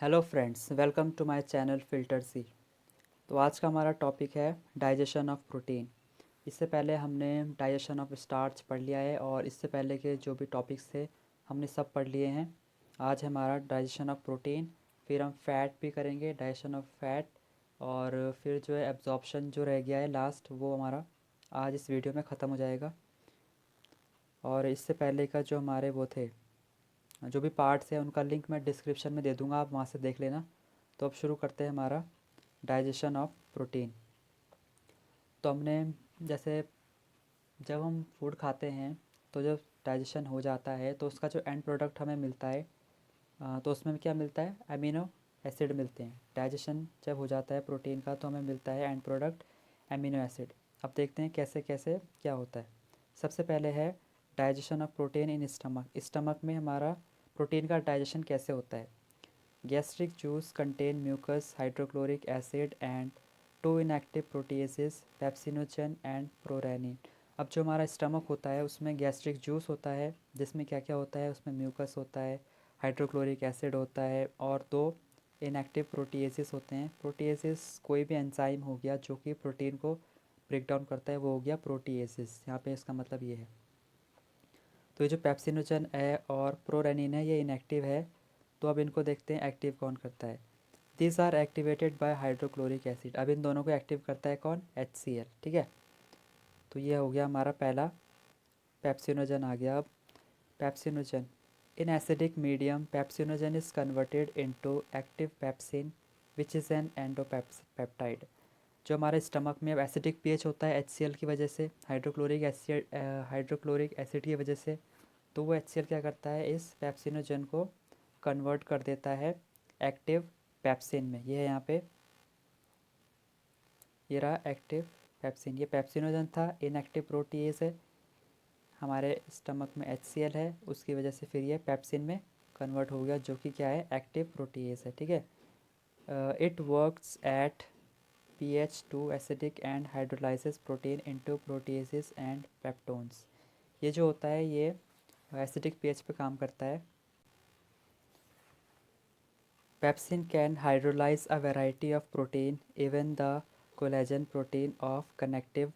Hello friends, welcome to my channel filter C. तो आज का हमारा टॉपिक है डाइजेशन ऑफ प्रोटीन। इससे पहले हमने डाइजेशन ऑफ स्टार्च पढ़ लिया है और इससे पहले के जो भी टॉपिक्स थे हमने सब पढ़ लिए हैं। आज हमारा डाइजेशन ऑफ प्रोटीन, फिर हम फैट भी करेंगे, डाइजेशन ऑफ फैट, और फिर जो है एब्जॉर्प्शन जो रह गया है लास्ट, वो हमारा आज इस वीडियो में ख़त्म हो जाएगा। और इससे पहले का जो हमारे वो थे, जो भी पार्ट्स हैं, उनका लिंक मैं डिस्क्रिप्शन में दे दूँगा, आप वहाँ से देख लेना। तो अब शुरू करते हैं हमारा डाइजेशन ऑफ प्रोटीन। तो हमने जैसे जब हम फूड खाते हैं तो जब डाइजेशन हो जाता है तो उसका जो एंड प्रोडक्ट हमें मिलता है, तो उसमें क्या मिलता है, अमीनो एसिड मिलते हैं। डाइजेशन जब हो जाता है प्रोटीन का तो हमें मिलता है एंड प्रोडक्ट अमीनो एसिड। अब देखते हैं कैसे कैसे क्या होता है। सबसे पहले है digestion of protein in stomach. Stomach में हमारा प्रोटीन का डाइजेशन कैसे होता है। Gastric juice contain mucus, hydrochloric acid and two inactive proteases, pepsinogen and prorenin। अब जो हमारा स्टमक होता है उसमें गैस्ट्रिक जूस होता है, जिसमें क्या क्या होता है, उसमें म्यूकस होता है, हाइड्रोक्लोरिक एसिड होता है और दो इनएक्टिव प्रोटीएसेस होते हैं। प्रोटीएसेस कोई भी एंजाइम हो गया जो कि प्रोटीन को ब्रेक डाउन करता है, वो हो गया प्रोटीएसेस। यहाँ पे इसका मतलब ये है। तो ये जो पेप्सिनोजन है और प्रोरेनिन है, ये इनएक्टिव है। तो अब इनको देखते हैं एक्टिव कौन करता है। These are activated by hydrochloric acid. अब इन दोनों को एक्टिव करता है कौन, HCl। ठीक है, तो ये हो गया हमारा पहला, पेप्सिनोजन आ गया। अब pepsinogen in acidic medium, pepsinogen is converted into active pepsin which is an endopeptide. जो हमारे स्टमक में अब एसिडिक पीएच होता है HCl की वजह से, हाइड्रोक्लोरिक एसिड की वजह से, तो वो HCl क्या करता है, इस पेप्सिनोजन को कन्वर्ट कर देता है एक्टिव पेप्सिन में। ये है यहाँ पे, ये रहा एक्टिव पेप्सिन। ये पेप्सिनोजन था, इनएक्टिव प्रोटीएज है, हमारे स्टमक में HCl है, उसकी वजह से फिर ये पेप्सिन में कन्वर्ट हो गया, जो कि क्या है, एक्टिव प्रोटीएज है। ठीक है, it works at pH 2 acidic and hydrolysis protein into proteases and peptones. ये जो होता है ये एसिडिक pH पे काम करता है। Pepsin can hydrolyze a variety of protein, even the collagen protein of connective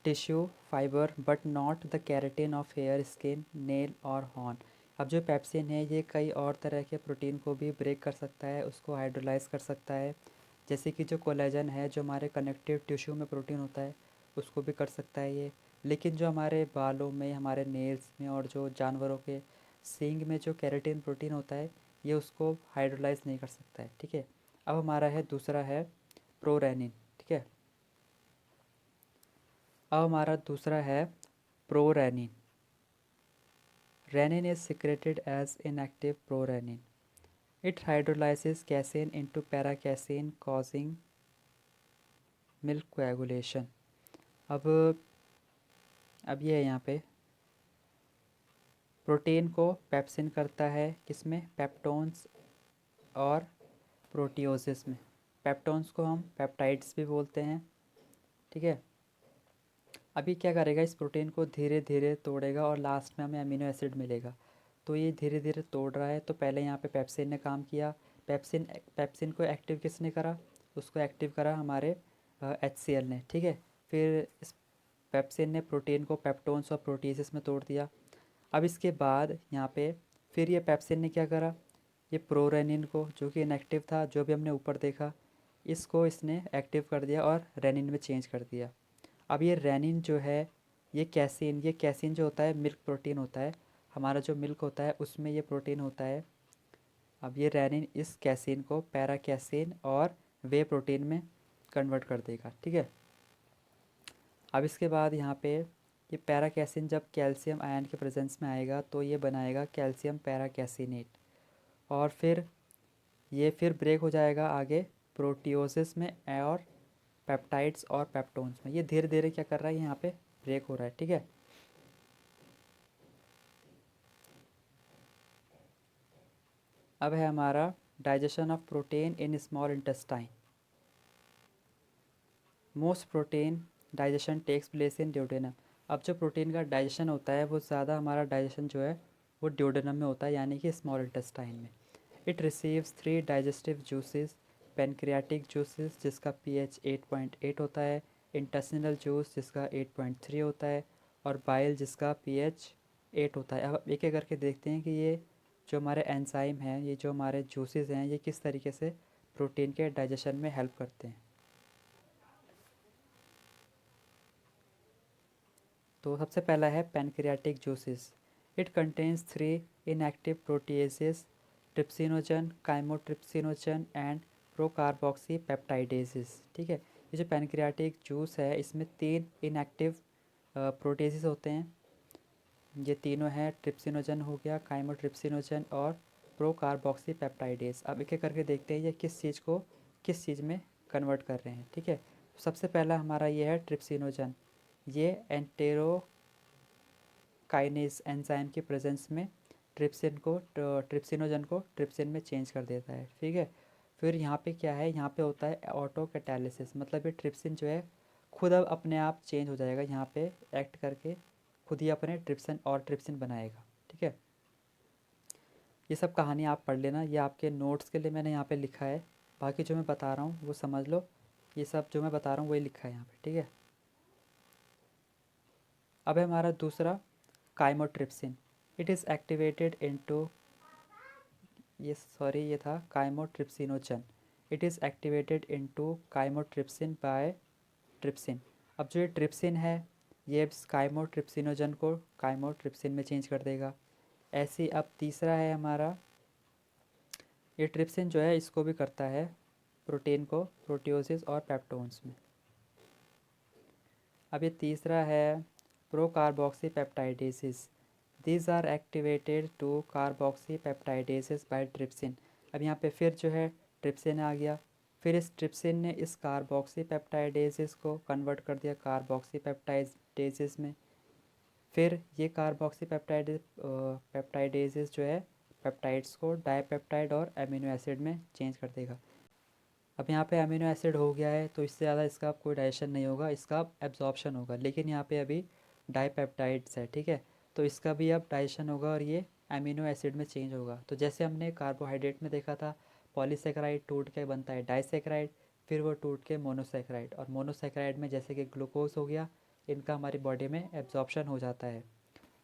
tissue fiber, but not the keratin of hair, skin, nail और हॉर्न। अब जो पेप्सिन है ये कई और तरह के प्रोटीन को भी ब्रेक कर सकता है, उसको हाइड्रोलाइज कर सकता है। जैसे कि जो कोलेजन है, जो हमारे कनेक्टिव टिश्यू में प्रोटीन होता है, उसको भी कर सकता है ये। लेकिन जो हमारे बालों में, हमारे नेल्स में और जो जानवरों के सींग में जो केराटिन प्रोटीन होता है, ये उसको हाइड्रोलाइज नहीं कर सकता है। ठीक है, अब हमारा है दूसरा है प्रोरेनिन। ठीक है, अब हमारा दूसरा है prorenin. Rennin is secreted as inactive prorenin. It hydrolyzes casein into paracasein causing milk coagulation। अब अब ये है यहाँ पे, प्रोटीन को पेप्सिन करता है किसमें, पेप्टोन्स और प्रोटियोसिस में। पेप्टोन्स को हम पेप्टाइड्स भी बोलते हैं। ठीक है, अभी क्या करेगा, इस प्रोटीन को धीरे धीरे तोड़ेगा और लास्ट में हमें अमीनो एसिड मिलेगा। तो ये धीरे धीरे तोड़ रहा है। तो पहले यहाँ पे पेप्सिन ने काम किया। पेप्सिन पेप्सिन को एक्टिव किसने करा, उसको एक्टिव करा हमारे HCl ने। ठीक है, फिर इस पेप्सिन ने प्रोटीन को पेप्टोन्स और प्रोटीसेस में तोड़ दिया। अब इसके बाद यहाँ पे फिर ये पेप्सिन ने क्या करा, ये प्रोरेनिन को, जो कि इनएक्टिव था, जो भी हमने ऊपर देखा, इसको इसने एक्टिव कर दिया और रेनिन में चेंज कर दिया। अब ये रेनिन जो है, ये कैसीन जो होता है मिल्क प्रोटीन होता है, हमारा जो मिल्क होता है उसमें ये प्रोटीन होता है। अब ये रेनिन इस कैसीन को पैरा कैसीन और वे प्रोटीन में कन्वर्ट कर देगा। ठीक है, अब इसके बाद यहाँ पे ये पैरा कैसीन जब कैल्शियम आयन के प्रेजेंस में आएगा तो ये बनाएगा कैल्शियम पैरा कैसीनेट, और फिर ब्रेक हो जाएगा आगे प्रोटियोसिस में और पेप्टाइड्स और पेप्टोन्स में। ये धीरे धीरे क्या कर रहा है, यहाँ पे ब्रेक हो रहा है। ठीक है, अब है हमारा digestion of protein in small intestine. Most protein digestion takes place in duodenum. अब जो प्रोटीन का डाइजेशन होता है वो ज़्यादा, हमारा डाइजेशन जो है वो ड्यूडेनम में होता है, यानी कि स्मॉल इंटेस्टाइन में। It receives 3 digestive juices, pancreatic juices जिसका पीएच 8.8 होता है, इंटेस्टिनल जूस जिसका 8.3 होता है, और बाइल जिसका पीएच 8 होता है। अब एक एक करके देखते हैं कि ये जो हमारे एंजाइम हैं, ये जो हमारे जूसेस हैं, ये किस तरीके से प्रोटीन के डाइजेशन में हेल्प करते हैं। तो सबसे पहला है pancreatic juices. It contains 3 inactive proteases, trypsinogen, chymotrypsinogen and procarboxy peptidases. ठीक है, ये जो पैनक्रियाटिक जूस है इसमें 3 इनएक्टिव प्रोटीएसेस होते हैं। ये तीनों हैं, ट्रिप्सिनोजन हो गया, काइमोट्रिप्सिनोजन और प्रोकार्बोक्सी पेप्टाइडेस। अब एक एक करके देखते हैं ये किस चीज़ को किस चीज़ में कन्वर्ट कर रहे हैं। ठीक है, सबसे पहला हमारा ये है ट्रिप्सिनोजन। ये एंटेरोकाइनेज एंजाइम की प्रेजेंस में ट्रिप्सिनोजन को ट्रिप्सिन में चेंज कर देता है। ठीक है, फिर यहाँ पे क्या है, यहाँ पे होता है ऑटो कैटालिसिस, मतलब ये ट्रिप्सिन जो है खुद अब अपने आप चेंज हो जाएगा, यहाँ पे एक्ट करके खुद ही अपने ट्रिप्सिन बनाएगा। ठीक है, ये सब कहानी आप पढ़ लेना, ये आपके नोट्स के लिए मैंने यहाँ पे लिखा है। बाकी जो मैं बता रहा हूँ वो समझ लो, ये सब जो मैं बता रहा हूँ वही लिखा है यहाँ पे। ठीक है, अब है हमारा दूसरा chymotrypsin. It is activated into ये था chymotrypsinogen. It is activated into chymotrypsin by trypsin. अब जो ये ट्रिप्सिन है ये काइमोट्रिप्सिनोजन को काइमोट्रिप्सिन में चेंज कर देगा। ऐसे ही अब तीसरा है हमारा, ये ट्रिप्सिन जो है इसको भी करता है प्रोटीन को प्रोटियोसिस और पेप्टोन्स में। अब ये तीसरा है procarboxy peptidases. These are activated to carboxy peptidases by trypsin. अब यहाँ पे फिर जो है ट्रिप्सिन आ गया, फिर इस ट्रिप्सिन ने इस कार्बोक्सी पेप्टाइडेसिस को कन्वर्ट कर दिया कार्बोक्सी पेप्टाइडेसिस में। फिर ये कार्बोक्सी पेप्टाइडेसिस जो है पेप्टाइड्स को डाईपेप्टाइड और अमीनो एसिड में चेंज कर देगा। अब यहाँ पे अमीनो एसिड हो गया है तो इससे ज़्यादा इसका कोई डाइजेशन नहीं होगा, इसका एब्जॉर्प्शन होगा। लेकिन यहाँ पे अभी डाईपेप्टाइड्स है। ठीक है, तो इसका भी अब डाइजेशन होगा और ये अमीनो एसिड में चेंज होगा। तो जैसे हमने कार्बोहाइड्रेट में देखा था, पॉलीसेकेराइड टूट के बनता है डाइसेकेराइड, फिर वो टूट के मोनोसेकेराइड, और मोनोसेकेराइड में जैसे कि ग्लूकोज हो गया, इनका हमारी बॉडी में एब्जॉर्प्शन हो जाता है।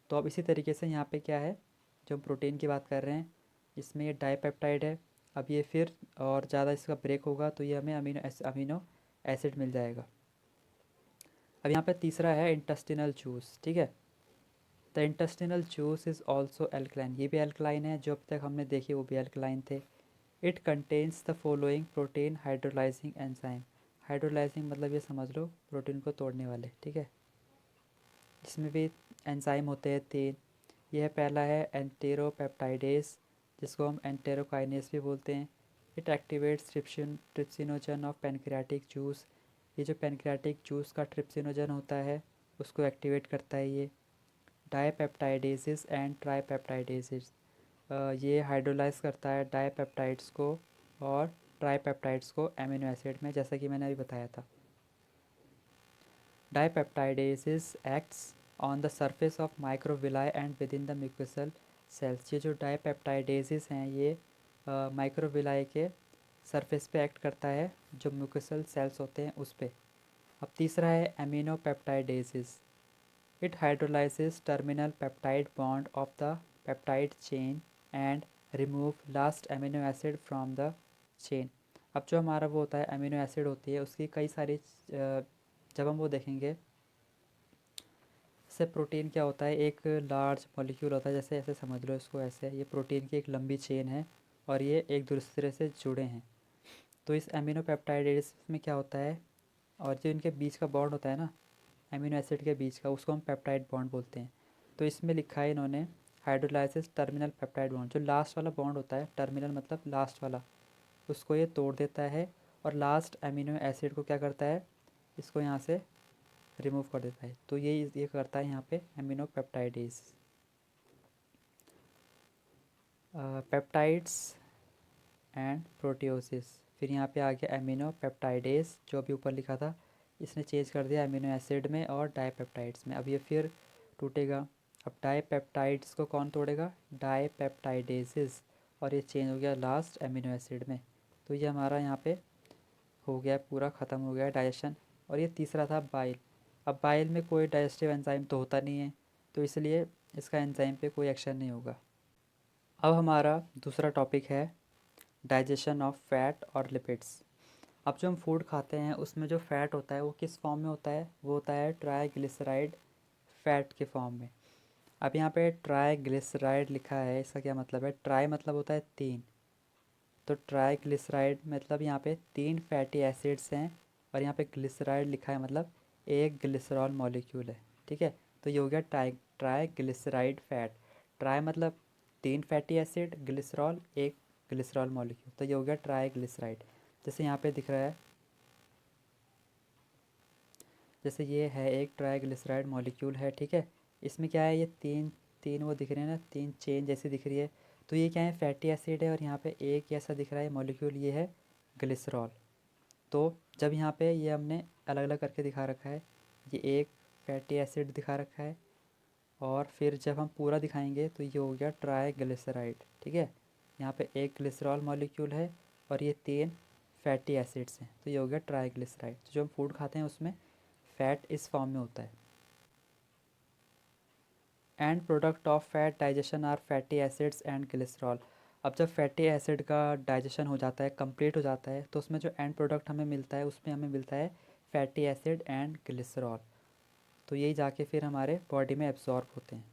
तो अब इसी तरीके से यहाँ पे क्या है, जो हम प्रोटीन की बात कर रहे हैं इसमें ये डाईपेप्टाइड है। अब ये फिर और ज़्यादा इसका ब्रेक होगा तो ये हमें अमीनो एसिड मिल जाएगा। अब यहाँ पे तीसरा है इंटेस्टिनल जूस। ठीक है, the intestinal juice is also alkaline. ये भी एल्कलाइन है, जो अब तक हमने देखे वो भी एल्कलाइन थे। It contains the following protein hydrolysing enzyme. Hydrolysing मतलब ये समझ लो प्रोटीन को तोड़ने वाले। ठीक है, जिसमें भी एंजाइम होते हैं 3। यह पहला है एंटेरोपेप्टाइडेस, जिसको हम एंटेरोकाइनेस भी बोलते हैं। It activates trypsinogen of pancreatic juice. ये जो पैनक्रियाटिक जूस का ट्रिप्सिनोजन होता है उसको एक्टिवेट करता है ये। डाईपेप्टाइडेसिस एंड ट्राईपेप्टाइडेसिस, ये हाइड्रोलाइज करता है डाईपेप्टाइड्स को और ट्राईपेप्टाइड्स को एमिनो एसिड में, जैसा कि मैंने अभी बताया था। Dipeptidases acts on the surface of microvilli and within the mucosal cells। ये जो डाईपेप्टाइडेसिस हैं ये माइक्रोविलाई के सरफेस पे एक्ट करता है, जो म्यूकोसल सेल्स होते हैं उस पे। अब तीसरा है amino peptidases. It hydrolyses terminal peptide bond of the peptide chain and remove last amino acid from the chain. अब जो हमारा वो होता है एमिनो एसिड होती है उसकी कई सारी जब हम वो देखेंगे, जैसे प्रोटीन क्या होता है, एक लार्ज मॉलिक्यूल होता है, जैसे ऐसे समझ लो इसको, ऐसे ये प्रोटीन की एक लंबी चेन है और ये एक दूसरे से जुड़े हैं। तो इस एमिनो पेप्टाइडेस में क्या होता है, और जो इनके बीच का बॉन्ड होता है ना एमिनो एसिड के बीच का, उसको हम पेप्टाइड बॉन्ड बोलते हैं। तो इसमें लिखा है इन्होंने हाइड्रोलाइसिस टर्मिनल पेप्टाइड बॉन्ड। जो लास्ट वाला बॉन्ड होता है, टर्मिनल मतलब लास्ट वाला, उसको ये तोड़ देता है और लास्ट एमिनो एसिड को क्या करता है, इसको यहाँ से रिमूव कर देता है। तो ये करता है यहाँ पे एमिनो पेप्टाइडेस। पेप्टाइड्स एंड प्रोटियोसिस, फिर यहाँ पे आ गया एमिनो पेप्टाइडेस, जो अभी ऊपर लिखा था इसने चेंज कर दिया एमिनो एसिड में और डाईपेप्टाइड्स में। अब ये फिर टूटेगा। अब डाईपेप्टाइड्स को कौन तोड़ेगा, डाईपेप्टाइडेसिस, और ये चेंज हो गया लास्ट एमिनो एसिड में। तो ये हमारा यहाँ पे हो गया, पूरा ख़त्म हो गया डाइजेशन। और ये तीसरा था बाइल। अब बाइल में कोई डाइजेस्टिव एंजाइम तो होता नहीं है, तो इसलिए इसका एंजाइम पे कोई एक्शन नहीं होगा। अब हमारा दूसरा टॉपिक है डाइजेशन ऑफ फैट और लिपिड्स। अब जो हम फूड खाते हैं उसमें जो फ़ैट होता है वो किस फॉर्म में होता है, वो होता है ट्राइग्लिसराइड फ़ैट के फॉर्म में। अब यहाँ पे ट्राइग्लिसराइड लिखा है, इसका क्या मतलब है? ट्राई मतलब होता है 3, तो ट्राइग्लिसराइड मतलब यहाँ पे 3 फैटी एसिड्स हैं, और यहाँ पे ग्लिसराइड लिखा है मतलब एक ग्लिसरॉल मॉलिक्यूल है। ठीक है, तो ये हो गया ट्राइग्लिसराइड फैट। ट्राई मतलब 3 फैटी एसिड, ग्लिसरॉल एक ग्लिसरॉल मॉलिक्यूल, तो ये हो गया ट्राइग्लिसराइड। जैसे यहाँ पे दिख रहा है, जैसे ये है एक ट्राइग्लिसराइड मॉलिक्यूल है। ठीक है, इसमें क्या है, ये तीन तीन वो दिख रहे हैं ना, 3 चेन जैसी दिख रही है, तो ये क्या है, फैटी एसिड है। और यहाँ पे एक ऐसा दिख रहा है मॉलिक्यूल, ये है ग्लिसरॉल। तो जब यहाँ पे ये हमने अलग अलग करके दिखा रखा है, ये एक फैटी एसिड दिखा रखा है, और फिर जब हम पूरा दिखाएंगे तो ये हो गया ट्राइग्लिसराइड। ठीक है, यहाँ पे एक ग्लिसरॉल मॉलिक्यूल है और ये 3 फैटी एसिड्स हैं, तो ये हो गया ट्राइग्लिसराइड। तो जो हम फूड खाते हैं उसमें फ़ैट इस फॉर्म में होता है। End product of fat digestion are fatty acids and glycerol. अब जब फैटी एसिड का डाइजेशन हो जाता है, कंप्लीट हो जाता है, तो उसमें जो एंड प्रोडक्ट हमें मिलता है उसमें हमें मिलता है फैटी एसिड एंड ग्लिसरॉल। तो यही जाके फिर हमारे बॉडी में एब्जॉर्ब होते हैं।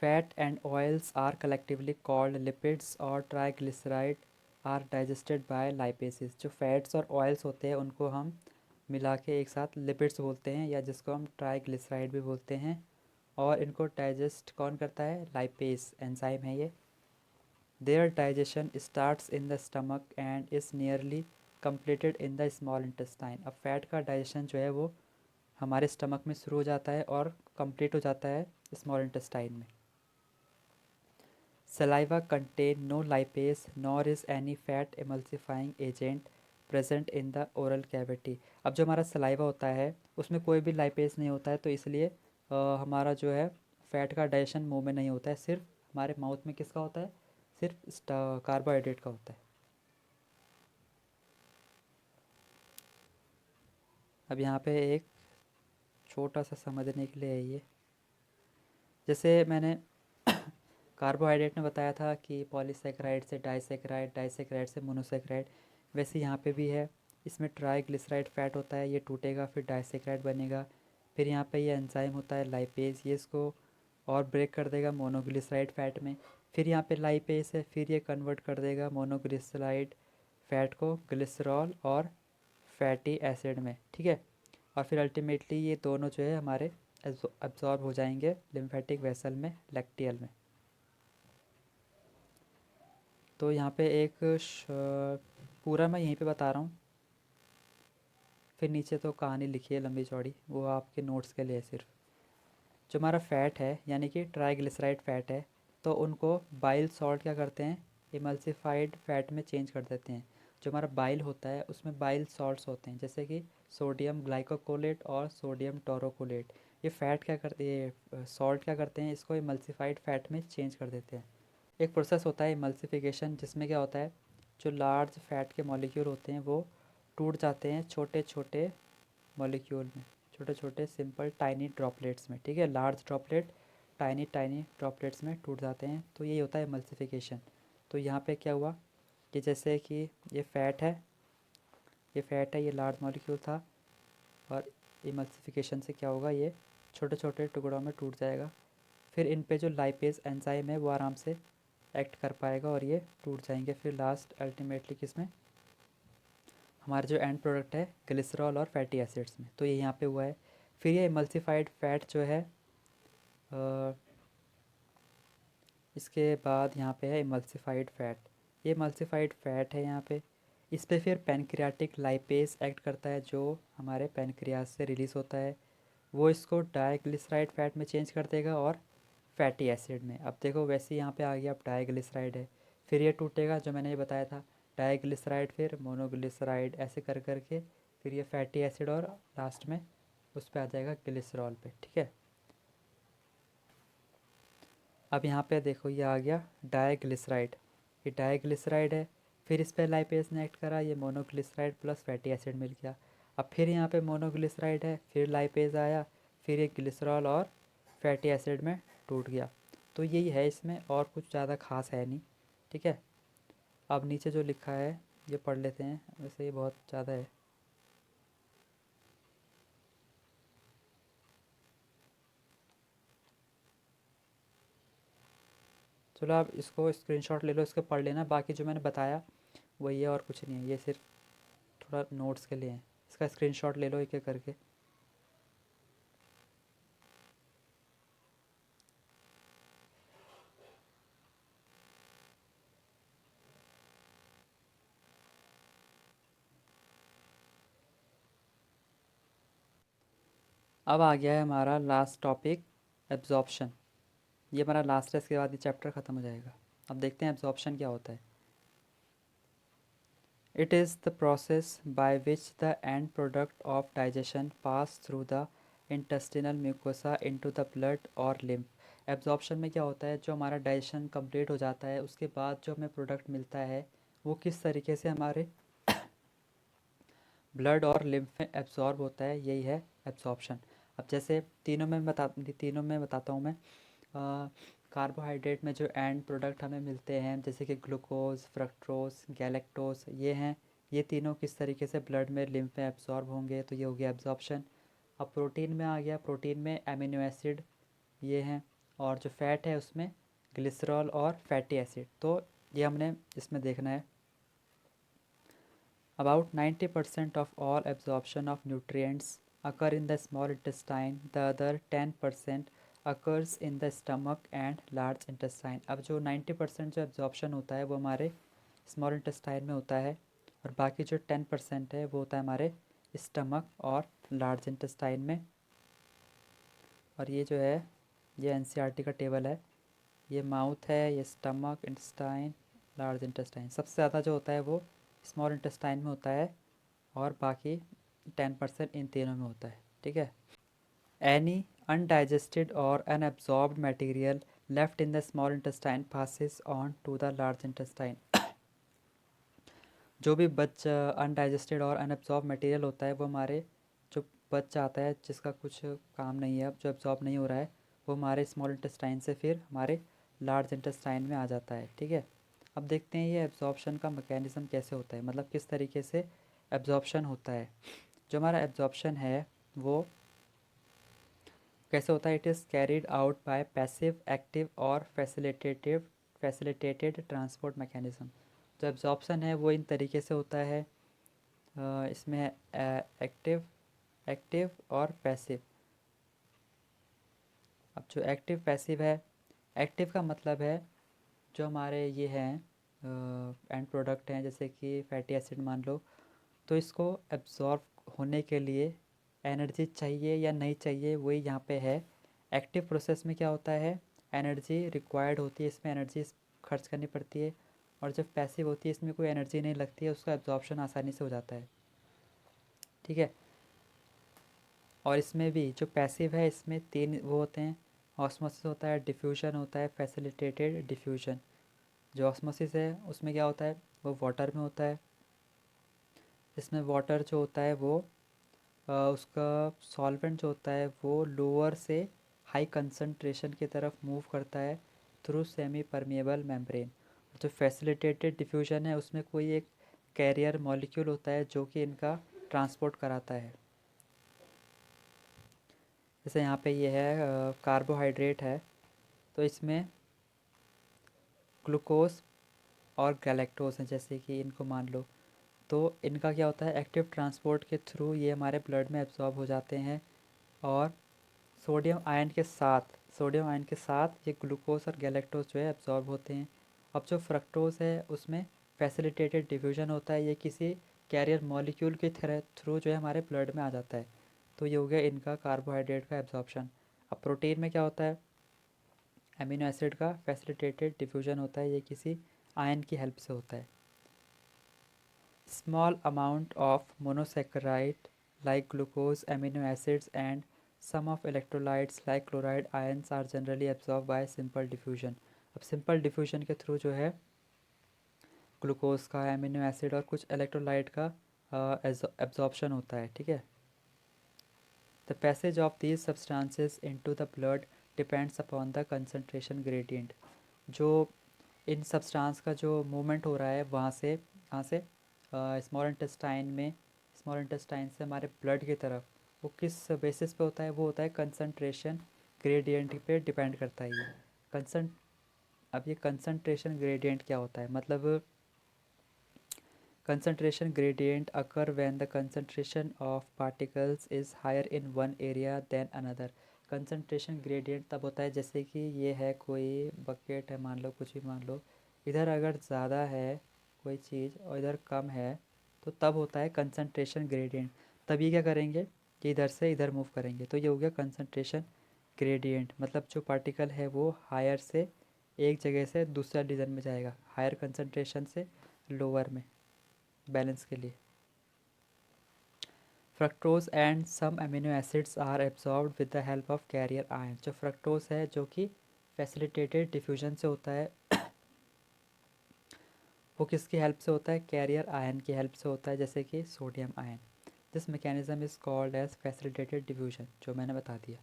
Fat and oils are collectively called lipids और triglyceride are digested by lipases. जो फैट्स और ऑयल्स होते हैं उनको हम मिला के एक साथ लिपिड्स बोलते हैं, या जिसको हम ट्राइग्लिसराइड भी बोलते हैं। और इनको डाइजेस्ट कौन करता है? लाइपेस एंजाइम है ये। Their digestion starts in the stomach and is nearly completed in the small intestine. अब फैट का डाइजेशन जो है वो हमारे स्टमक में शुरू हो जाता है और कंप्लीट हो जाता है स्मॉल इंटेस्टाइन में। Saliva contain no lipase nor is any fat emulsifying agent present in the oral cavity। अब जो हमारा सलाइवा होता है उसमें कोई भी लाइपेस नहीं होता है, तो इसलिए हमारा जो है फ़ैट का डाइजेशन मुंह में नहीं होता है। सिर्फ हमारे माउथ में किसका होता है? सिर्फ कार्बोहाइड्रेट का होता है। अब यहाँ पे एक छोटा सा समझने के लिए है ये। जैसे मैंने कार्बोहाइड्रेट में बताया था कि पॉलीसेकेराइड से डाइसेकेराइड, डाइसेकेराइड से मोनोसेकेराइड, वैसे यहाँ पे भी है। इसमें ट्राइग्लिसराइड फ़ैट होता है, ये टूटेगा फिर डाइसेकेराइड बनेगा। फिर यहाँ पे ये एंजाइम होता है लाइपेज, ये इसको और ब्रेक कर देगा मोनोग्लिसराइड फ़ैट में। फिर यहाँ पे लाइपेज है, फिर ये कन्वर्ट कर देगा मोनोग्लिसराइड फ़ैट को ग्लिसरॉल और फैटी एसिड में। ठीक है, और फिर अल्टीमेटली ये दोनों जो है हमारे एब्जॉर्ब हो जाएंगे लिम्फेटिक वेसल में, लैक्टियल में। तो यहाँ पे एक पूरा मैं यहीं पे बता रहा हूँ, फिर नीचे तो कहानी लिखी है लंबी चौड़ी, वो आपके नोट्स के लिए सिर्फ। जो हमारा फ़ैट है यानी कि ट्राइग्लिसराइड फ़ैट है, तो उनको बाइल सॉल्ट क्या करते हैं? इमल्सिफाइड फ़ैट में चेंज कर देते हैं। जो हमारा बाइल होता है उसमें बाइल सॉल्ट्स होते हैं, जैसे कि सोडियम ग्लाइकोकोलेट और सोडियम टोरोकोलेट। ये फ़ैट क्या करते ये सॉल्ट क्या करते हैं? इसको इमल्सिफाइड फ़ैट में चेंज कर देते हैं। एक प्रोसेस होता है इमल्सिफिकेशन, जिसमें क्या होता है, जो लार्ज फैट के मॉलिक्यूल होते हैं वो टूट जाते हैं छोटे छोटे मॉलिक्यूल में, छोटे छोटे सिंपल टाइनी ड्रॉपलेट्स में। ठीक है, large droplet tiny tiny droplets में टूट जाते हैं, तो ये होता है इमल्सिफिकेशन। तो यहाँ पे क्या हुआ कि जैसे कि ये फ़ैट है, ये फ़ैट है, ये लार्ज मॉलिक्यूल था, और इमल्सिफिकेशन से क्या होगा, ये छोटे छोटे टुकड़ों में टूट जाएगा। फिर इन पे जो लाइपेज एंजाइम है वो आराम से एक्ट कर पाएगा और ये टूट जाएंगे। फिर लास्ट अल्टीमेटली किस में? हमारा जो एंड प्रोडक्ट है ग्लिसरॉल और फैटी एसिड्स में। तो ये यहाँ पे हुआ है। फिर ये इमल्सिफाइड फ़ैट जो है इसके बाद यहाँ पे है इमल्सिफाइड फ़ैट। ये इमल्सिफाइड फ़ैट है यहाँ पे। इस पे फिर पैनक्रियाटिक लाइपेज एक्ट करता है, जो हमारे पैनक्रियाज से रिलीज़ होता है। वो इसको डाइग्लिसराइड फ़ैट में चेंज कर देगा और फैटी एसिड में। अब देखो वैसे ही यहाँ पे आ गया, अब डाइग्लिसराइड है, फिर ये टूटेगा, जो मैंने ये बताया था, डाइग्लिसराइड फिर मोनोग्लिसराइड, ऐसे कर करके फिर ये फैटी एसिड, और लास्ट में उस पर आ जाएगा ग्लिसरॉल पे। ठीक है, अब यहाँ पे देखो ये आ गया डाइग्लिसराइड, ये डाइग्लिसराइड है। फिर इस पर लाइपेज ने एक्ट करा, ये मोनोग्लिसराइड प्लस फैटी एसिड मिल गया। अब फिर यहाँ पे मोनोग्लिसराइड है, फिर लाइपेज आया, फिर ये ग्लिसरॉल और फैटी एसिड में टूट गया। तो यही है इसमें, और कुछ ज़्यादा खास है नहीं। ठीक है, अब नीचे जो लिखा है ये पढ़ लेते हैं, वैसे ये बहुत ज़्यादा है। चलो आप इसको स्क्रीनशॉट ले लो, इसको पढ़ लेना, बाकी जो मैंने बताया वही है और कुछ नहीं है, ये सिर्फ थोड़ा नोट्स के लिए है। इसका स्क्रीनशॉट ले लो एक एक करके। अब आ गया है हमारा लास्ट टॉपिक, एब्जॉर्प्शन। ये हमारा लास्ट है, इसके बाद ये चैप्टर ख़त्म हो जाएगा। अब देखते हैं एब्जॉर्प्शन क्या होता है। It is the process by which the end product of digestion pass through the intestinal mucosa into the blood और लिम्फ। एब्जॉर्प्शन में क्या होता है, जो हमारा डाइजेशन कंप्लीट हो जाता है उसके बाद जो हमें प्रोडक्ट मिलता है वो किस तरीके से हमारे ब्लड और लिम्फ में एब्जॉर्ब होता है, यही है एब्जॉर्प्शन। अब जैसे तीनों में बताता हूँ मैं। कार्बोहाइड्रेट में जो एंड प्रोडक्ट हमें मिलते हैं जैसे कि ग्लूकोज, फ्रक्टोज, गैलेक्टोज, ये हैं, ये तीनों किस तरीके से ब्लड में लिम्फ में एब्जॉर्ब होंगे, तो ये हो गया एब्जॉर्प्शन। अब प्रोटीन में आ गया, प्रोटीन में एमिनो एसिड ये हैं, और जो फैट है उसमें ग्लिसरॉल और फैटी एसिड। तो ये हमने इसमें देखना है। About 90% of all absorption of nutrients occur in the small intestine. The other 10% occurs in the stomach and large intestine. अब जो 90% जो absorption होता है वो हमारे small intestine में होता है, और बाकी जो 10% है वो होता है हमारे stomach और large intestine में। और ये जो है ये NCERT का टेबल है, ये माउथ है, ये स्टमक, इंटेस्टाइन, लार्ज इंटेस्टाइन। सबसे ज़्यादा जो होता है वो स्मॉल इंटेस्टाइन में होता है, और बाकी 10% इन तीनों में होता है। ठीक है, एनी अनडाइजेस्टेड और unabsorbed material left in the small intestine passes on to the large intestine. जो भी अनडाइजेस्टेड और अनएब्जॉर्ब मटेरियल होता है वो हमारे जो बच जाता है, जिसका कुछ काम नहीं है, अब जो एब्जॉर्ब नहीं हो रहा है, वो हमारे स्मॉल इंटेस्टाइन से फिर हमारे लार्ज इंटेस्टाइन में आ जाता है। ठीक है, अब देखते हैं ये एब्जॉर्प्शन का मैकेनिज़्म कैसे होता है, मतलब किस तरीके से एब्जॉर्प्शन होता है। जो हमारा एब्जॉर्प्शन है वो कैसे होता है, it is carried out by passive, active और फैसिलिटेटेड ट्रांसपोर्ट मैकेनिज़्म। जो एब्जॉर्प्शन है वो इन तरीके से होता है, इसमें एक्टिव एक्टिव और पैसिव। अब जो एक्टिव पैसिव है, एक्टिव का मतलब है जो हमारे ये हैं एंड प्रोडक्ट हैं जैसे कि फैटी एसिड मान लो, तो इसको एब्जॉर्ब होने के लिए एनर्जी चाहिए या नहीं चाहिए वही यहाँ पे है। एक्टिव प्रोसेस में क्या होता है, एनर्जी रिक्वायर्ड होती है, इसमें एनर्जी खर्च करनी पड़ती है, और जब पैसिव होती है इसमें कोई एनर्जी नहीं लगती है, उसका एब्जॉर्प्शन आसानी से हो जाता है। ठीक है, और इसमें भी जो पैसिव है इसमें तीन वो होते हैं, ऑस्मोसिस होता है, डिफ्यूजन होता है, फैसिलिटेटेड डिफ्यूजन। जो ऑस्मोसिस है उसमें क्या होता है, वो वाटर में होता है। इसमें वाटर जो होता है वो उसका सॉल्वेंट जो होता है वो लोअर से हाई कंसंट्रेशन की तरफ मूव करता है थ्रू सेमी परमिएबल मेम्ब्रेन। जो फैसिलिटेटेड डिफ्यूजन है उसमें कोई एक कैरियर मॉलिक्यूल होता है जो कि इनका ट्रांसपोर्ट कराता है। जैसे यहाँ पे ये है कार्बोहाइड्रेट है, तो इसमें ग्लूकोज और गैलेक्टोज हैं, जैसे कि इनको मान लो, तो इनका क्या होता है, एक्टिव ट्रांसपोर्ट के थ्रू ये हमारे ब्लड में एब्जॉर्ब हो जाते हैं, और सोडियम आयन के साथ ये ग्लूकोज और गैलेक्टोज जो है एब्जॉर्ब होते हैं। अब जो फ्रक्टोज है उसमें फैसिलिटेटेड डिफ्यूजन होता है, ये किसी कैरियर मॉलिक्यूल के थ्रू जो है हमारे ब्लड में आ जाता है। तो ये हो गया इनका कार्बोहाइड्रेट का एब्जॉर्प्शन। अब प्रोटीन में क्या होता है, एमिनो एसिड का फैसिलिटेटेड डिफ्यूजन होता है, ये किसी आयन की हेल्प से होता है। Small amount of monosaccharide like glucose, amino acids and some of electrolytes like chloride ions are generally absorb by simple diffusion. अब सिंपल डिफ्यूजन के थ्रू जो है ग्लूकोज का, एमिनो एसिड और कुछ इलेक्ट्रोलाइट का एब्जॉर्प्शन होता है, ठीक है। The passage of these substances into the blood depends upon the concentration gradient. जो इन सब्सटेंस का जो मूवमेंट हो रहा है वहाँ से स्मॉल इंटेस्टाइन में, स्मॉल इंटेस्टाइन से हमारे ब्लड की तरफ, वो किस बेसिस पे होता है, वो होता है कंसंट्रेशन ग्रेडियंट पे डिपेंड करता है ये कंसंट। अब ये कंसंट्रेशन ग्रेडियंट क्या होता है, मतलब concentration gradient occur when the concentration of particles is higher in one area than another। concentration gradient तब होता है जैसे कि ये है कोई बकेट है, मान लो कुछ भी मान लो, इधर अगर ज़्यादा है कोई चीज़ और इधर कम है तो तब होता है concentration gradient। तब ये क्या करेंगे, ये इधर से इधर मूव करेंगे, तो ये हो गया concentration gradient। मतलब जो पार्टिकल है वो हायर से एक जगह से दूसरा रीजन में जाएगा, हायर कंसनट्रेशन से लोअर में, बैलेंस के लिए। Fructose and some amino acids are absorbed with the help of carrier ion. जो फ्रक्टोज है जो कि फैसिलिटेटेड डिफ्यूजन से होता है वो किसकी हेल्प से होता है, कैरियर आयन की हेल्प से होता है, जैसे कि sodium ion. This mechanism is called as facilitated diffusion, जो मैंने बता दिया।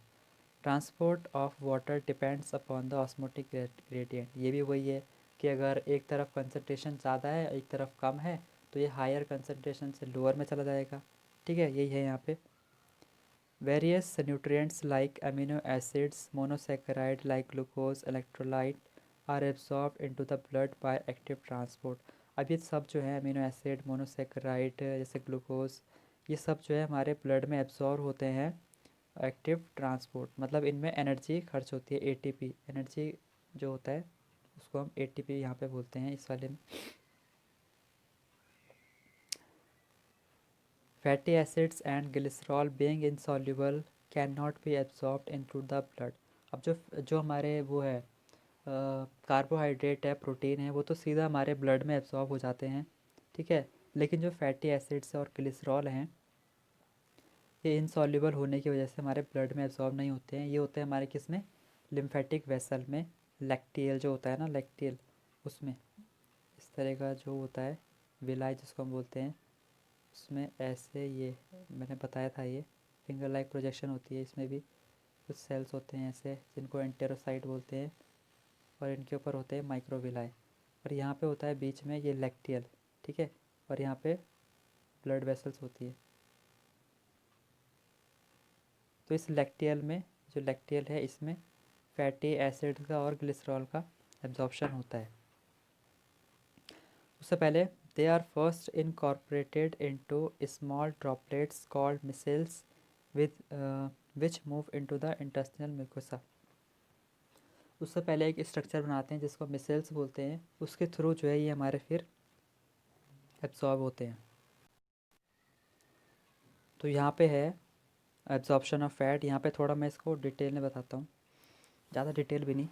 Transport of water depends upon the osmotic gradient. ये भी वही है कि अगर एक तरफ कंसनट्रेशन ज़्यादा है एक तरफ कम है तो ये हायर कंसनट्रेशन से लोअर में चला जाएगा, ठीक है, यही है यहाँ पे। Various nutrients like amino acids, monosaccharide like glucose, electrolyte are absorb into the blood by active transport. अब ये सब जो है अमीनो एसिड, मोनोसेकेराइड जैसे ग्लूकोज, ये सब जो है हमारे ब्लड में एब्जॉर्ब होते हैं एक्टिव ट्रांसपोर्ट, मतलब इनमें एनर्जी खर्च होती है, एटीपी एनर्जी जो होता है उसको हम एटीपी यहाँ पे बोलते हैं इस वाले में। Fatty acids and glycerol being insoluble can not be absorbed into the blood. अब जो जो हमारे वो है कार्बोहाइड्रेट है, प्रोटीन है, वो तो सीधा हमारे ब्लड में एब्जॉर्ब हो जाते हैं, ठीक है। लेकिन जो फैटी एसिड्स और ग्लिसरॉल हैं ये इनसॉल्युबल होने की वजह से हमारे ब्लड में एब्जॉर्ब नहीं होते हैं। ये होते हैं हमारे किस में, लिम्फेटिक वेसल में, लैक्टियल जो होता है ना, लैक्टियल, उसमें इस तरह का जो होता है विलाई जिसको हम बोलते हैं, उसमें ऐसे ये मैंने बताया था, ये फिंगर लाइक प्रोजेक्शन होती है, इसमें भी कुछ सेल्स होते हैं ऐसे जिनको एंटेरोसाइट बोलते हैं और इनके ऊपर होते हैं माइक्रोविलाई, और यहाँ पे होता है बीच में ये लैक्टियल, ठीक है, और यहाँ पे ब्लड वेसल्स होती है। तो इस लैक्टियल में, जो लैक्टियल है इसमें फैटी एसिड का और ग्लिसरॉल का एब्जॉर्प्शन होता है। उससे पहले they are first incorporated into small droplets called micelles with which move into the intestinal mucosa. उससे पहले एक स्ट्रक्चर बनाते हैं जिसको मिसेल्स बोलते हैं, उसके थ्रू जो है ये हमारे फिर एब्जॉर्ब होते हैं। तो यहाँ पे है एब्जॉर्प्शन ऑफ फैट, यहाँ पे थोड़ा मैं इसको डिटेल में बताता हूँ, ज़्यादा डिटेल भी नहीं,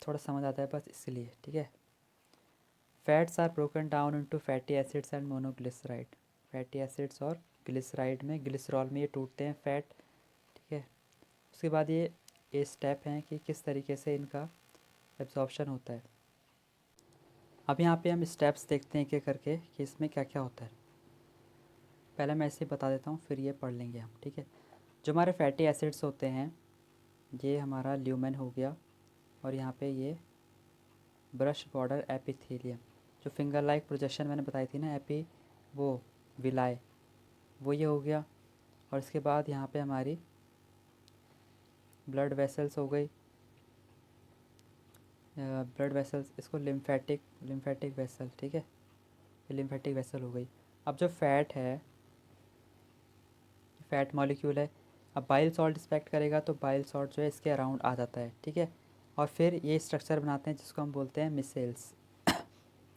थोड़ा समझ आता है बस इसलिए, ठीक है। Fats are broken down into fatty acids and monoglyceride. Fatty acids और ग्लिसराइड में, ग्लिसरॉल में ये टूटते हैं फैट, ठीक है। उसके बाद ये स्टेप हैं कि किस तरीके से इनका एब्जॉर्प्शन होता है। अब यहाँ पे हम स्टेप्स देखते हैं एक एक करके कि इसमें क्या क्या होता है। पहले मैं ऐसे ही बता देता हूँ फिर ये पढ़ लेंगे हम, ठीक है। जो हमारे फैटी एसिड्स होते हैं ये हमारा ल्यूमेन हो गया, और यहाँ पे ये ब्रश बॉर्डर एपिथेलियम, जो फिंगर लाइक प्रोजेक्शन मैंने बताई थी ना, एपी वो विलाय, वो ये हो गया। और इसके बाद यहाँ पे हमारी ब्लड वेसल्स हो गई, ब्लड वेसल्स, इसको लिम्फेटिक वेसल, ठीक है, ये लिम्फेटिक वेसल हो गई। अब जो फैट है, फैट मॉलिक्यूल है, अब बाइल सॉल्ट इंस्पेक्ट करेगा तो बाइल सॉल्ट जो है इसके अराउंड आ जाता है, ठीक है। और फिर ये स्ट्रक्चर बनाते हैं जिसको हम बोलते हैं मिसेल्स,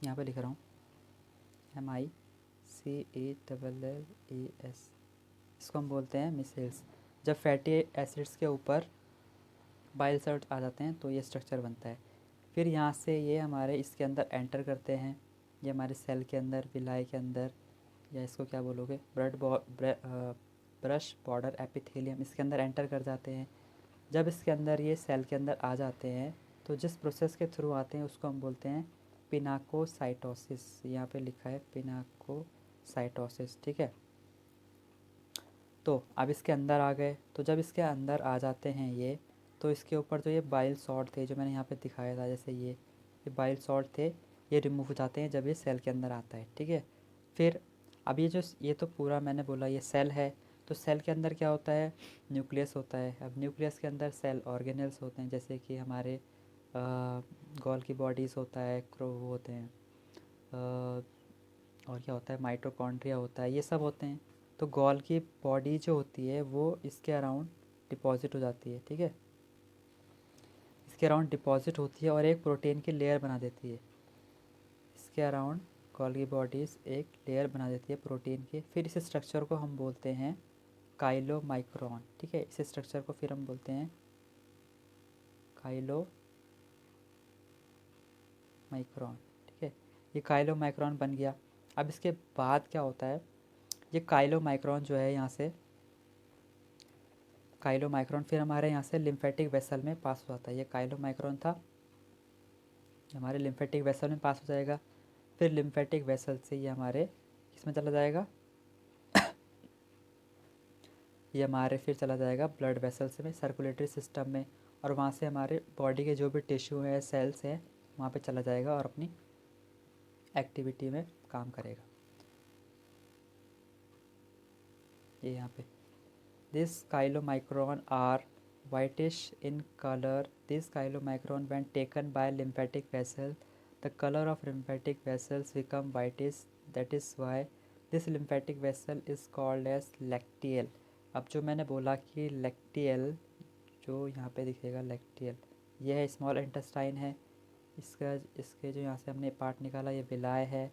यहाँ पे लिख रहा हूँ MICELLES, इसको हम बोलते हैं मिसेल्स। जब फैटी एसिड्स के ऊपर बाइल सॉल्ट आ जाते हैं तो ये स्ट्रक्चर बनता है। फिर यहाँ से ये हमारे इसके अंदर एंटर करते हैं, ये हमारे सेल के अंदर, विलाई के अंदर, या इसको क्या बोलोगे, ब्रश बॉर्डर एपिथेलियम इसके अंदर एंटर कर जाते हैं। जब इसके अंदर ये सेल के अंदर आ जाते हैं तो जिस प्रोसेस के थ्रू आते हैं उसको हम बोलते हैं पिनाकोसाइटोसिस। यहाँ पे लिखा है पिनाकोसाइटोसिस, ठीक है। तो अब इसके अंदर आ गए, तो जब इसके अंदर आ जाते हैं ये, तो इसके ऊपर जो ये बाइल सॉल्ट थे जो मैंने यहाँ पे दिखाया था, जैसे ये बाइल सॉल्ट थे, ये रिमूव हो जाते हैं जब ये सेल के अंदर आता है, ठीक है। फिर अब ये तो पूरा मैंने बोला ये सेल है, तो सेल के अंदर क्या होता है, न्यूक्लियस होता है। अब न्यूक्लियस के अंदर सेल ऑर्गेनेल्स होते हैं, जैसे कि हमारे गोल्गी बॉडीज़ होता है, क्रो होते हैं, और क्या होता है, माइटोकॉन्ड्रिया होता है, ये सब होते हैं। तो गोल्गी बॉडी जो होती है वो इसके अराउंड डिपॉजिट हो जाती है, ठीक है। इसके अराउंड डिपॉजिट होती है और एक प्रोटीन की लेयर बना देती है। इसके अराउंड गोल्गी बॉडीज़ एक लेयर बना देती है प्रोटीन की। फिर इस स्ट्रक्चर को हम बोलते हैं काइलोमाइक्रोन, ठीक है। इस स्ट्रक्चर को फिर हम बोलते हैं काइलोमाइक्रोन, ठीक है। ये काइलोमाइक्रोन बन गया। अब इसके बाद क्या होता है, ये काइलोमाइक्रोन जो है यहाँ से काइलोमाइक्रोन फिर हमारे यहाँ से लिम्फेटिक वेसल में पास हो जाता है। ये काइलोमाइक्रोन था, हमारे लिम्फेटिक वेसल में पास हो जाएगा। फिर लिम्फेटिक वेसल से ये हमारे किसमें चला जाएगा, ये हमारे फिर चला जाएगा ब्लड वेसल्स में, सर्कुलेटरी सिस्टम में, और वहाँ से हमारे बॉडी के जो भी टिश्यू हैं, सेल्स हैं, वहाँ पे चला जाएगा और अपनी एक्टिविटी में काम करेगा। ये यहाँ पे this chylomicron are whitish in color. This chylomicron when taken by lymphatic vessel, the color of lymphatic vessels become whitish. That is why this lymphatic vessel is called as lacteal. अब जो मैंने बोला कि lacteal जो यहाँ पे दिखेगा lacteal, ये है स्मॉल इंटेस्टाइन है। इसके जो यहाँ से हमने पार्ट निकाला ये विलाय है,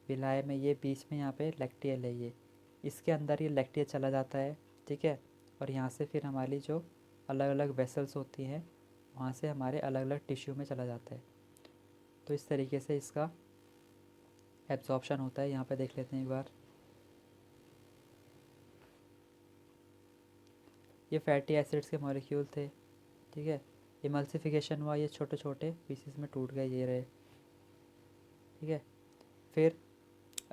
विलाय में ये बीच में यहाँ पे lacteal है, ये इसके अंदर ये lacteal चला जाता है, ठीक है। और यहाँ से फिर हमारी जो अलग अलग वेसल्स होती हैं वहाँ से हमारे अलग अलग टिश्यू में चला जाता है। तो इस तरीके से इसका एब्जॉर्प्शन होता है। यहाँ पे देख लेते हैं एक बार, ये फैटी एसिड्स के मॉलिक्यूल थे, ठीक है। इमल्सिफिकेशन हुआ, ये छोटे छोटे पीसेस में टूट गए, ये रहे, ठीक है। फिर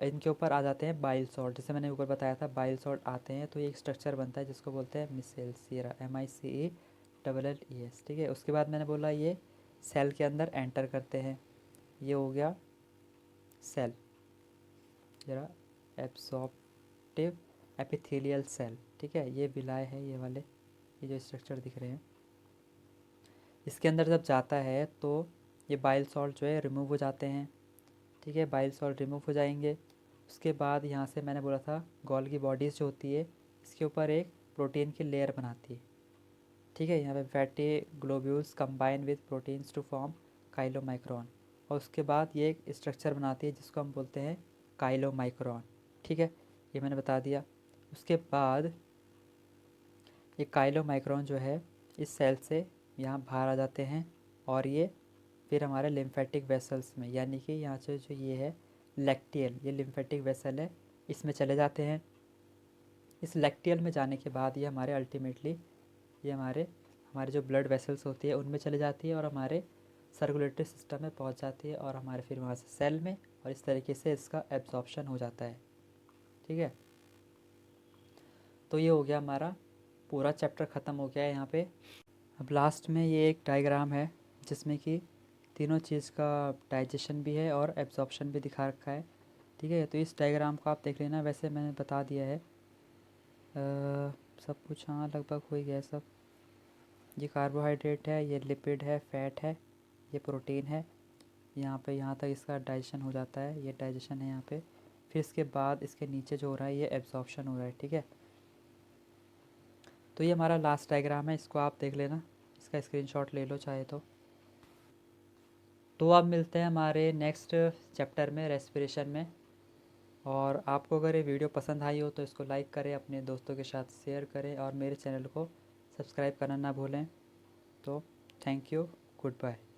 इनके ऊपर आ जाते हैं बाइल सॉल्ट, जैसे मैंने ऊपर बताया था बाइल सॉल्ट आते हैं तो ये एक स्ट्रक्चर बनता है जिसको बोलते हैं मिसेल्सियरा, MICELLES, ठीक है। उसके बाद मैंने बोला ये सेल के अंदर एंटर करते हैं, ये हो गया सेल, जरा एब्सॉर्प्टिव एपिथेलियल सेल, ठीक है। ये विलाय है, ये वाले ये जो स्ट्रक्चर दिख रहे हैं, इसके अंदर जब जाता है तो ये बाइल सॉल्ट जो है रिमूव हो जाते हैं, ठीक है। बाइल सॉल्ट रिमूव हो जाएंगे। उसके बाद यहाँ से मैंने बोला था गोल्गी बॉडीज़ जो होती है इसके ऊपर एक प्रोटीन की लेयर बनाती है, ठीक है। यहाँ पे fatty globules combine with proteins to form chylomicron, और उसके बाद ये एक स्ट्रक्चर बनाती है जिसको हम बोलते हैं काइलोमाइक्रोन, ठीक है। ये मैंने बता दिया। उसके बाद ये काइलोमाइक्रोन जो है इस सेल से यहाँ बाहर आ जाते हैं और ये फिर हमारे लिम्फेटिक वेसल्स में, यानी कि यहाँ से जो ये है लैक्टियल, ये लिम्फेटिक वेसल है, इसमें चले जाते हैं। इस लैक्टियल में जाने के बाद ये हमारे अल्टीमेटली ये हमारे जो ब्लड वेसल्स होती है उनमें चले जाती है और हमारे सर्कुलेटरी सिस्टम में पहुंच जाती है और हमारे फिर वहाँ से सेल में, और इस तरीके से इसका एब्जॉर्प्शन हो जाता है, ठीक है। तो ये हो गया हमारा पूरा चैप्टर ख़त्म हो गया है यहाँ पे। अब लास्ट में ये एक डायग्राम है जिसमें कि तीनों चीज़ का डाइजेशन भी है और एब्जॉर्प्शन भी दिखा रखा है, ठीक है। तो इस डायग्राम को आप देख लेना, वैसे मैंने बता दिया है सब कुछ, हाँ लगभग हो ही गया सब। ये कार्बोहाइड्रेट है, ये लिपिड है, फैट है, ये प्रोटीन है। यहाँ तक इसका डाइजेशन हो जाता है, ये डाइजेशन है यहाँ पे। फिर इसके बाद इसके नीचे जो हो रहा है ये एब्जॉर्प्शन हो रहा है, ठीक है। तो ये हमारा लास्ट डायग्राम है, इसको आप देख लेना, इसका स्क्रीनशॉट ले लो चाहे तो अब मिलते हैं हमारे नेक्स्ट चैप्टर में, रेस्पिरेशन में। और आपको अगर ये वीडियो पसंद आई हो तो इसको लाइक करें, अपने दोस्तों के साथ शेयर करें और मेरे चैनल को सब्सक्राइब करना ना भूलें। तो थैंक यू, गुड बाय।